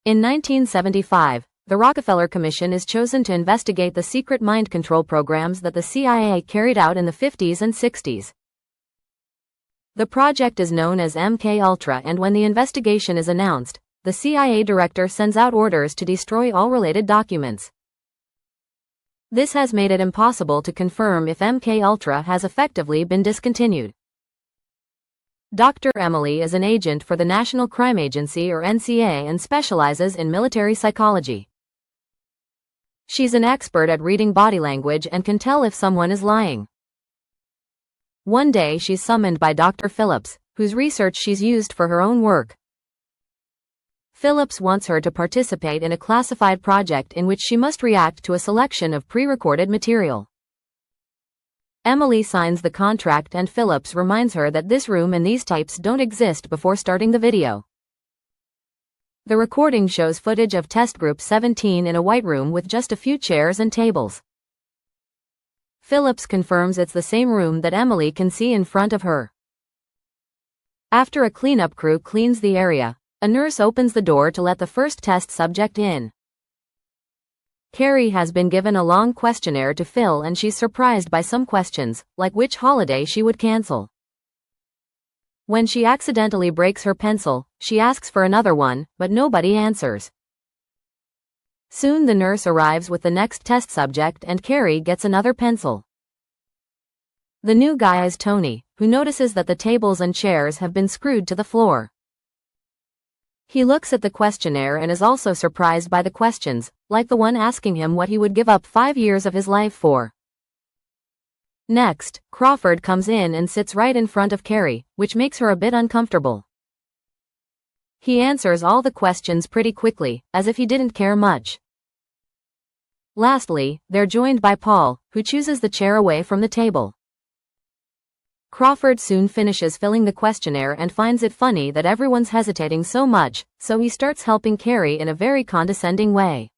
In 1975, the Rockefeller Commission is chosen to investigate the secret mind control programs that the CIA carried out in the 50s and 60s. The project is known as MK-Ultra, and when the investigation is announced, the CIA director sends out orders to destroy all related documents. This has made it impossible to confirm if MK-Ultra has effectively been discontinued. Dr. Emily is an agent for the National Crime Agency or NCA and specializes in military psychology. She's an expert at reading body language and can tell if someone is lying. One day she's summoned by Dr. Phillips, whose research she's used for her own work. Phillips wants her to participate in a classified project in which she must react to a selection of pre-recorded material. Emily signs the contract and Phillips reminds her that this room and these types don't exist before starting the video. The recording shows footage of Test Group 17 in a white room with just a few chairs and tables. Phillips confirms it's the same room that Emily can see in front of her. After a cleanup crew cleans the area, a nurse opens the door to let the first test subject in. Carrie has been given a long questionnaire to fill and she's surprised by some questions, like which holiday she would cancel. When she accidentally breaks her pencil, she asks for another one, but nobody answers. Soon the nurse arrives with the next test subject and Carrie gets another pencil. The new guy is Tony, who notices that the tables and chairs have been screwed to the floor. He looks at the questionnaire and is also surprised by the questions, like the one asking him what he would give up 5 years of his life for. Next, Crawford comes in and sits right in front of Carrie, which makes her a bit uncomfortable. He answers all the questions pretty quickly, as if he didn't care much. Lastly, they're joined by Paul, who chooses the chair away from the table. Crawford soon finishes filling the questionnaire and finds it funny that everyone's hesitating so much, so he starts helping Carrie in a very condescending way.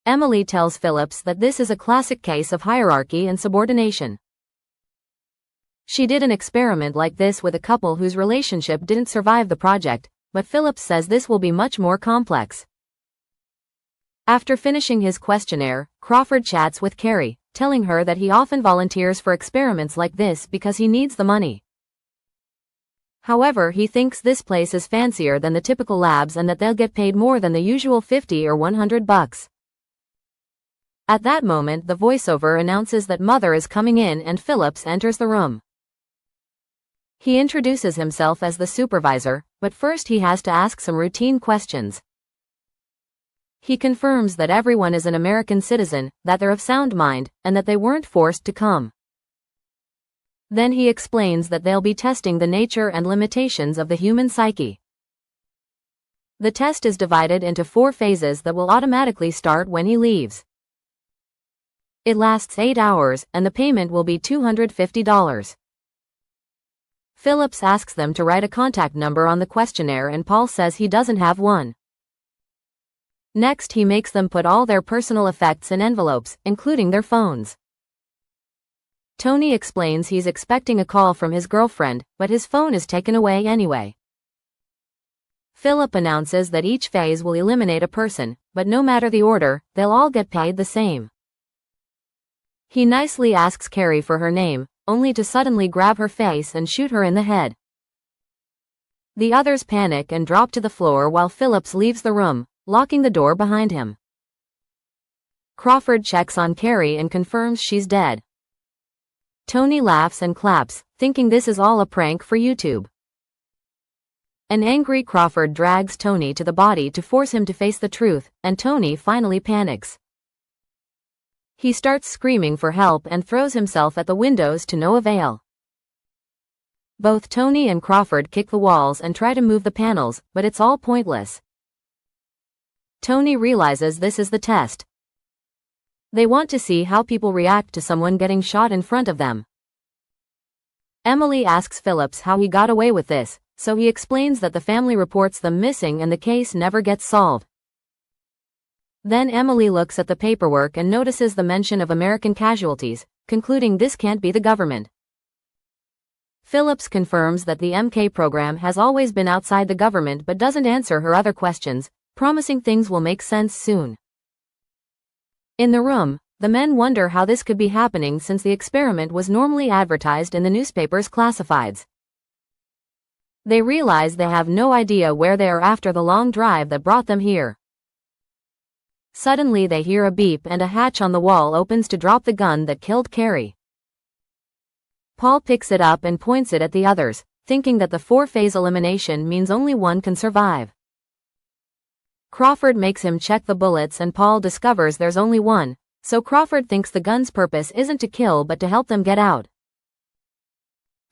Emily tells Phillips that this is a classic case of hierarchy and subordination. She did an experiment like this with a couple whose relationship didn't survive the project, but Phillips says this will be much more complex. After finishing his questionnaire, Crawford chats with Carrie, telling her that he often volunteers for experiments like this because he needs the money. However, he thinks this place is fancier than the typical labs and that they'll get paid more than the usual $50 or $100. At that moment, the voiceover announces that Mother is coming in and Phillips enters the room. He introduces himself as the supervisor, but first he has to ask some routine questions. He confirms that everyone is an American citizen, that they're of sound mind, and that they weren't forced to come. Then he explains that they'll be testing the nature and limitations of the human psyche. The test is divided into 4 phases that will automatically start when he leaves. It lasts 8 hours, and the payment will be $250. Phillips asks them to write a contact number on the questionnaire and Paul says he doesn't have one. Next he makes them put all their personal effects in envelopes, including their phones. Tony explains he's expecting a call from his girlfriend, but his phone is taken away anyway. Philip announces that each phase will eliminate a person, but no matter the order, they'll all get paid the same. He nicely asks Carrie for her name, only to suddenly grab her face and shoot her in the head. The others panic and drop to the floor while Phillips leaves the room, locking the door behind him. Crawford checks on Carrie and confirms she's dead. Tony laughs and claps, thinking this is all a prank for YouTube. An angry Crawford drags Tony to the body to force him to face the truth, and Tony finally panics. He starts screaming for help and throws himself at the windows to no avail. Both Tony and Crawford kick the walls and try to move the panels, but it's all pointless. Tony realizes this is the test. They want to see how people react to someone getting shot in front of them. Emily asks Phillips how he got away with this, so he explains that the family reports them missing and the case never gets solved. Then Emily looks at the paperwork and notices the mention of American casualties, concluding this can't be the government. Phillips confirms that the MK program has always been outside the government but doesn't answer her other questions, promising things will make sense soon. In the room, the men wonder how this could be happening since the experiment was normally advertised in the newspaper's classifieds. They realize they have no idea where they are after the long drive that brought them here. Suddenly they hear a beep and a hatch on the wall opens to drop the gun that killed Carrie. Paul picks it up and points it at the others, thinking that the four-phase elimination means only one can survive. Crawford makes him check the bullets and Paul discovers there's only one, so Crawford thinks the gun's purpose isn't to kill but to help them get out.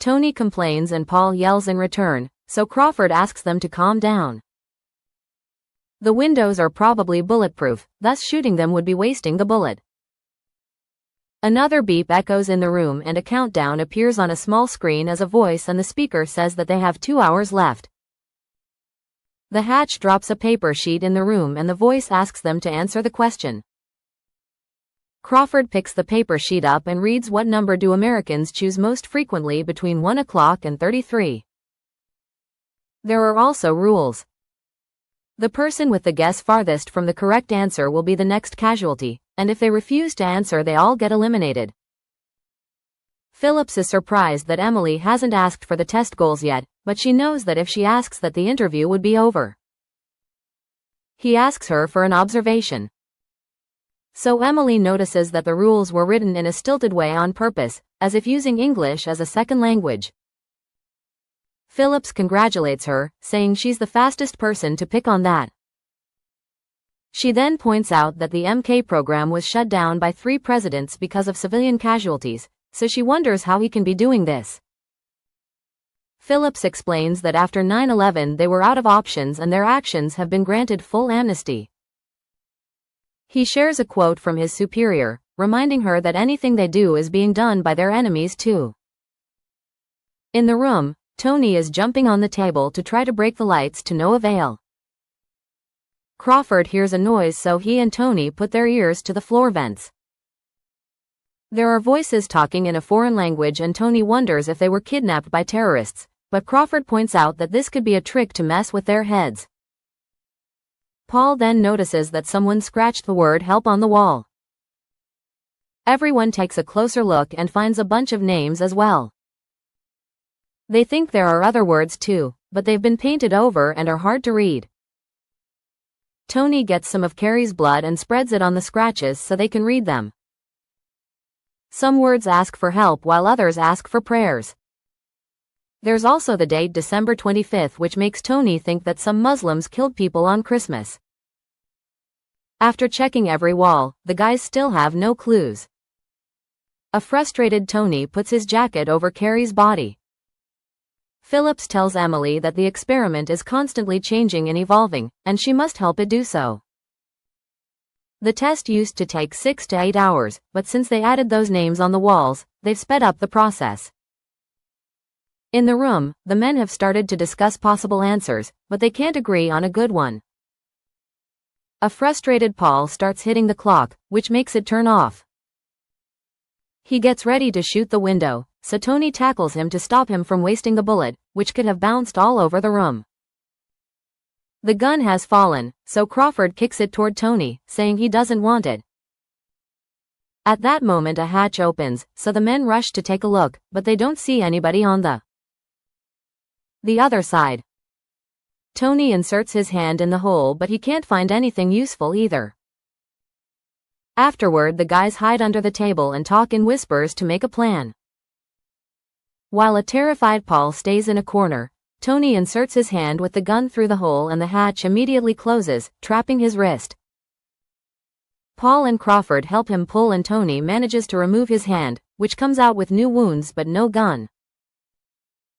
Tony complains and Paul yells in return, so Crawford asks them to calm down. The windows are probably bulletproof, thus shooting them would be wasting the bullet. Another beep echoes in the room and a countdown appears on a small screen as a voice and the speaker says that they have 2 hours left. The hatch drops a paper sheet in the room and the voice asks them to answer the question. Crawford picks the paper sheet up and reads what number do Americans choose most frequently between 1 o'clock and 33. There are also rules. The person with the guess farthest from the correct answer will be the next casualty, and if they refuse to answer they all get eliminated. Phillips is surprised that Emily hasn't asked for the test goals yet, but she knows that if she asks that the interview would be over. He asks her for an observation. So Emily notices that the rules were written in a stilted way on purpose, as if using English as a second language. Phillips congratulates her, saying she's the fastest person to pick on that. She then points out that the MK program was shut down by 3 presidents because of civilian casualties, so she wonders how he can be doing this. Phillips explains that after 9/11 they were out of options and their actions have been granted full amnesty. He shares a quote from his superior, reminding her that anything they do is being done by their enemies too. In the room, Tony is jumping on the table to try to break the lights to no avail. Crawford hears a noise so he and Tony put their ears to the floor vents. There are voices talking in a foreign language and Tony wonders if they were kidnapped by terrorists, but Crawford points out that this could be a trick to mess with their heads. Paul then notices that someone scratched the word help on the wall. Everyone takes a closer look and finds a bunch of names as well. They think there are other words too, but they've been painted over and are hard to read. Tony gets some of Carrie's blood and spreads it on the scratches so they can read them. Some words ask for help while others ask for prayers. There's also the date December 25th, which makes Tony think that some Muslims killed people on Christmas. After checking every wall, the guys still have no clues. A frustrated Tony puts his jacket over Carrie's body. Phillips tells Emily that the experiment is constantly changing and evolving, and she must help it do so. The test used to take 6 to 8 hours, but since they added those names on the walls, they've sped up the process. In the room, the men have started to discuss possible answers, but they can't agree on a good one. A frustrated Paul starts hitting the clock, which makes it turn off. He gets ready to shoot the window, so Tony tackles him to stop him from wasting the bullet, which could have bounced all over the room. The gun has fallen, so Crawford kicks it toward Tony, saying he doesn't want it. At that moment a hatch opens, so the men rush to take a look, but they don't see anybody on the other side. Tony inserts his hand in the hole but he can't find anything useful either. Afterward the guys hide under the table and talk in whispers to make a plan. While a terrified Paul stays in a corner, Tony inserts his hand with the gun through the hole and the hatch immediately closes, trapping his wrist. Paul and Crawford help him pull and Tony manages to remove his hand, which comes out with new wounds but no gun.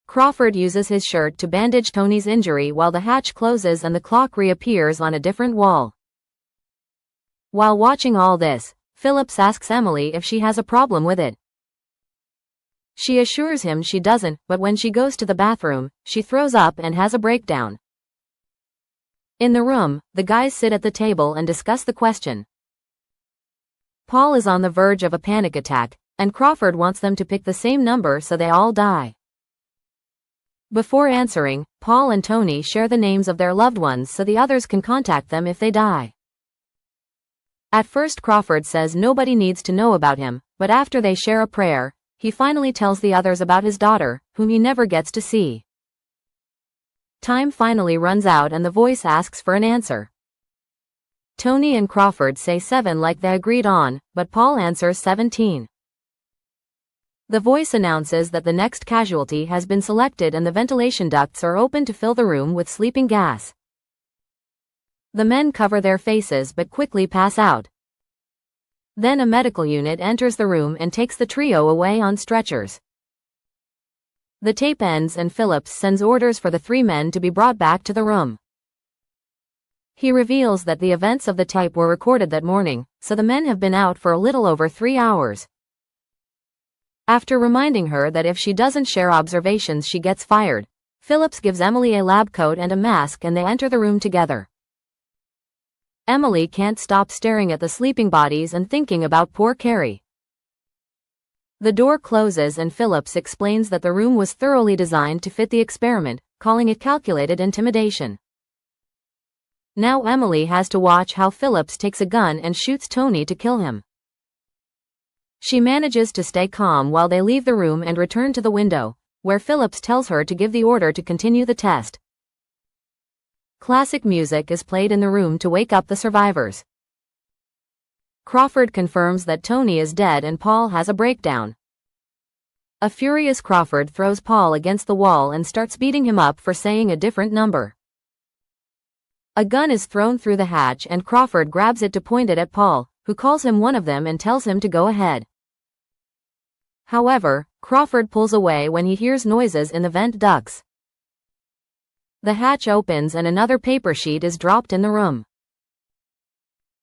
Crawford uses his shirt to bandage Tony's injury while the hatch closes and the clock reappears on a different wall. While watching all this, Phillips asks Emily if she has a problem with it. She assures him she doesn't, but when she goes to the bathroom, she throws up and has a breakdown. In the room, the guys sit at the table and discuss the question. Paul is on the verge of a panic attack, and Crawford wants them to pick the same number so they all die. Before answering, Paul and Tony share the names of their loved ones so the others can contact them if they die. At first Crawford says nobody needs to know about him, but after they share a prayer, he finally tells the others about his daughter, whom he never gets to see. Time finally runs out and the voice asks for an answer. Tony and Crawford say 7 like they agreed on, but Paul answers 17. The voice announces that the next casualty has been selected and the ventilation ducts are open to fill the room with sleeping gas. The men cover their faces but quickly pass out. Then a medical unit enters the room and takes the trio away on stretchers. The tape ends and Phillips sends orders for the 3 men to be brought back to the room. He reveals that the events of the tape were recorded that morning, so the men have been out for a little over 3 hours. After reminding her that if she doesn't share observations she gets fired, Phillips gives Emily a lab coat and a mask and they enter the room together. Emily can't stop staring at the sleeping bodies and thinking about poor Carrie. The door closes and Phillips explains that the room was thoroughly designed to fit the experiment, calling it calculated intimidation. Now Emily has to watch how Phillips takes a gun and shoots Tony to kill him. She manages to stay calm while they leave the room and return to the window, where Phillips tells her to give the order to continue the test. Classic music is played in the room to wake up the survivors. Crawford confirms that Tony is dead and Paul has a breakdown. A furious Crawford throws Paul against the wall and starts beating him up for saying a different number. A gun is thrown through the hatch and Crawford grabs it to point it at Paul, who calls him one of them and tells him to go ahead. However, Crawford pulls away when he hears noises in the vent ducts. The hatch opens and another paper sheet is dropped in the room.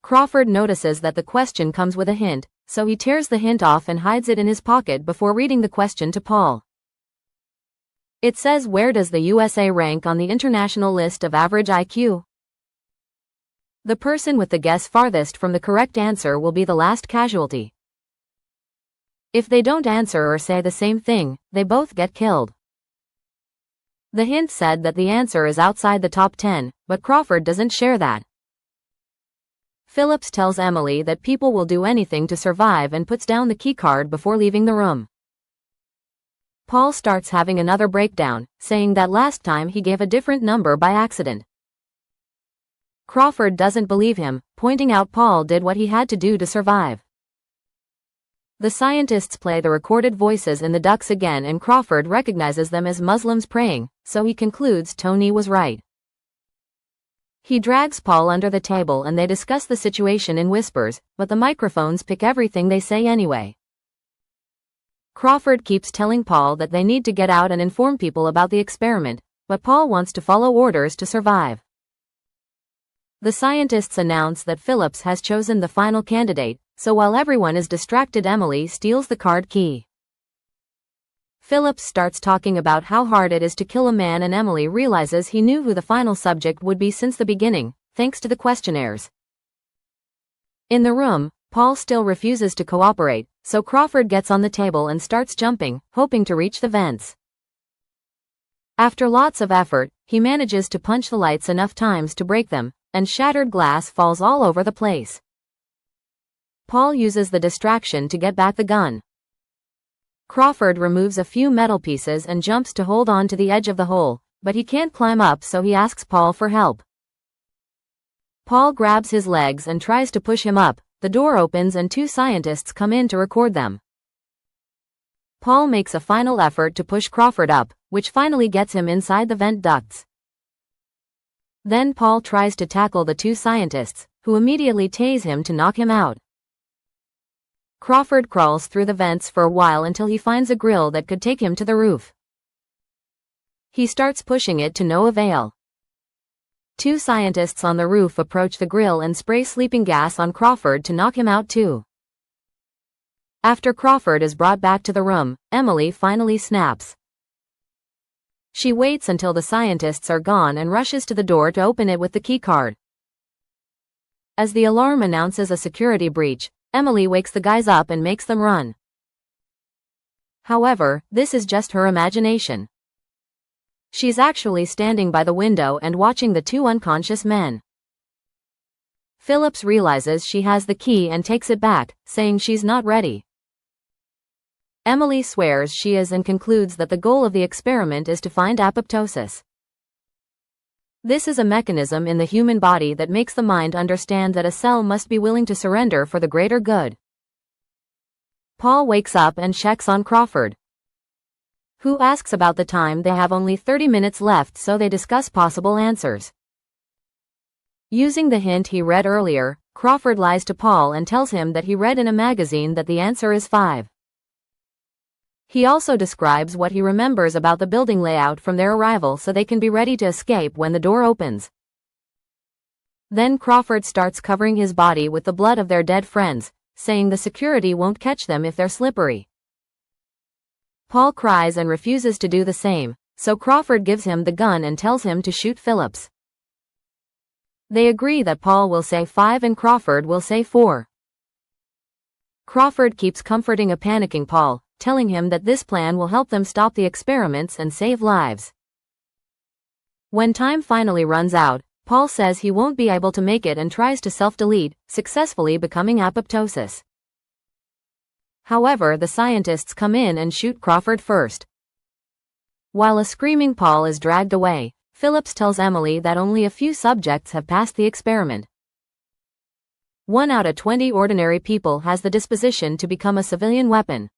Crawford notices that the question comes with a hint, so he tears the hint off and hides it in his pocket before reading the question to Paul. It says, "Where does the USA rank on the international list of average IQ?" The person with the guess farthest from the correct answer will be the last casualty. If they don't answer or say the same thing, they both get killed. The hint said that the answer is outside the top 10, but Crawford doesn't share that. Phillips tells Emily that people will do anything to survive and puts down the keycard before leaving the room. Paul starts having another breakdown, saying that last time he gave a different number by accident. Crawford doesn't believe him, pointing out Paul did what he had to do to survive. The scientists play the recorded voices in the ducts again and Crawford recognizes them as Muslims praying, so he concludes Tony was right. He drags Paul under the table and they discuss the situation in whispers, but the microphones pick everything they say anyway. Crawford keeps telling Paul that they need to get out and inform people about the experiment, but Paul wants to follow orders to survive. The scientists announce that Phillips has chosen the final candidate, so while everyone is distracted Emily steals the card key. Phillips starts talking about how hard it is to kill a man and Emily realizes he knew who the final subject would be since the beginning, thanks to the questionnaires. In the room, Paul still refuses to cooperate, so Crawford gets on the table and starts jumping, hoping to reach the vents. After lots of effort, he manages to punch the lights enough times to break them, and shattered glass falls all over the place. Paul uses the distraction to get back the gun. Crawford removes a few metal pieces and jumps to hold on to the edge of the hole, but he can't climb up so he asks Paul for help. Paul grabs his legs and tries to push him up, the door opens and 2 scientists come in to record them. Paul makes a final effort to push Crawford up, which finally gets him inside the vent ducts. Then Paul tries to tackle the 2 scientists, who immediately tase him to knock him out. Crawford crawls through the vents for a while until he finds a grill that could take him to the roof. He starts pushing it to no avail. 2 scientists on the roof approach the grill and spray sleeping gas on Crawford to knock him out too. After Crawford is brought back to the room, Emily finally snaps. She waits until the scientists are gone and rushes to the door to open it with the keycard. As the alarm announces a security breach, Emily wakes the guys up and makes them run. However, this is just her imagination. She's actually standing by the window and watching the two unconscious men. Phillips realizes she has the key and takes it back, saying she's not ready. Emily swears she is and concludes that the goal of the experiment is to find apoptosis. This is a mechanism in the human body that makes the mind understand that a cell must be willing to surrender for the greater good. Paul wakes up and checks on Crawford, who asks about the time. They have only 30 minutes left, so they discuss possible answers. Using the hint he read earlier, Crawford lies to Paul and tells him that he read in a magazine that the answer is 5. He also describes what he remembers about the building layout from their arrival so they can be ready to escape when the door opens. Then Crawford starts covering his body with the blood of their dead friends, saying the security won't catch them if they're slippery. Paul cries and refuses to do the same, so Crawford gives him the gun and tells him to shoot Phillips. They agree that Paul will say 5 and Crawford will say 4. Crawford keeps comforting a panicking Paul, telling him that this plan will help them stop the experiments and save lives. When time finally runs out, Paul says he won't be able to make it and tries to self-delete, successfully becoming apoptosis. However, the scientists come in and shoot Crawford first. While a screaming Paul is dragged away, Phillips tells Emily that only a few subjects have passed the experiment. 1 out of 20 ordinary people has the disposition to become a civilian weapon.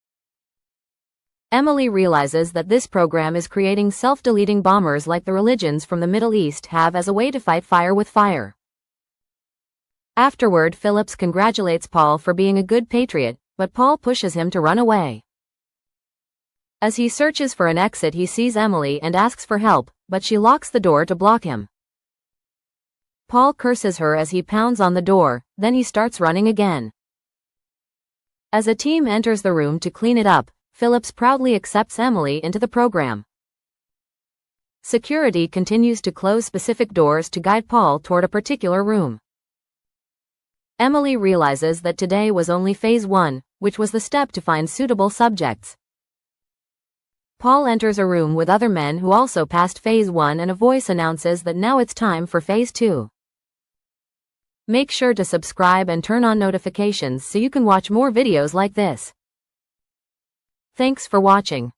Emily realizes that this program is creating self-deleting bombers like the religions from the Middle East have as a way to fight fire with fire. Afterward, Phillips congratulates Paul for being a good patriot, but Paul pushes him to run away. As he searches for an exit, he sees Emily and asks for help, but she locks the door to block him. Paul curses her as he pounds on the door, then he starts running again. As a team enters the room to clean it up, Phillips proudly accepts Emily into the program. Security continues to close specific doors to guide Paul toward a particular room. Emily realizes that today was only phase 1, which was the step to find suitable subjects. Paul enters a room with other men who also passed phase 1 and a voice announces that now it's time for phase 2. Make sure to subscribe and turn on notifications so you can watch more videos like this. Thanks for watching.